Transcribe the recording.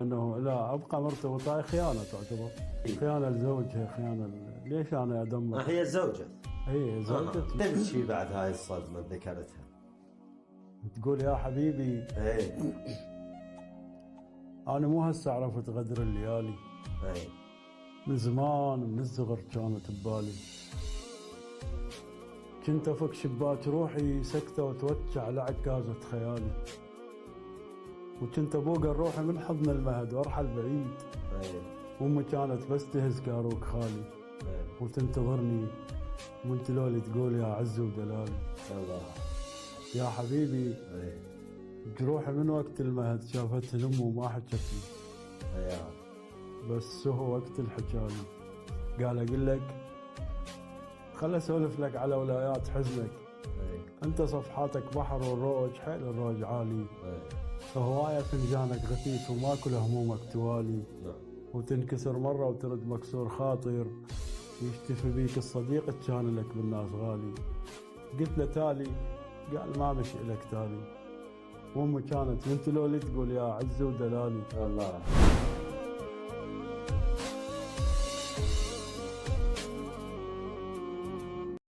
انه لا ابقى مرتبط، هاي خيانه تعتبر. خيانه لزوجها، خيانه ليش انا ادمر؟ هي الزوجة. هي زوجتي. تبكي بعد هاي الصدمة ذكرتها. تقول يا حبيبي ايه انا مو هسه عرفت غدر الليالي، ايه من زمان من الصغر كانت ببالي. كنت افك شباك روحي سكتة وتوجع لعكازة خيالي، وكنت ابوق الروح من حضن المهد وارحل بعيد. ايه وامي كانت بس تهز كاروك خالي ايه وتنتظرني، وانت لولي تقول يا عز ودلالي. الله. يا حبيبي ايه جروحي من وقت المهد شافتها الام وما حكت لي، ايه بس هو وقت الحكالي قال اقول لك خل اسولف لك على ولايات حزنك. ايه انت صفحاتك بحر والروج حيل الروج عالي، ايه هواية فنجانك غثيث وما كل همومك توالي. نعم. وتنكسر مرة وترد مكسور خاطر، يشتفي بيك الصديق كان لك بالناس غالي. قلت له تالي، قال ما مشي لك تالي. وامي كانت وانت لولي تقول يا عز ودلالي. الله.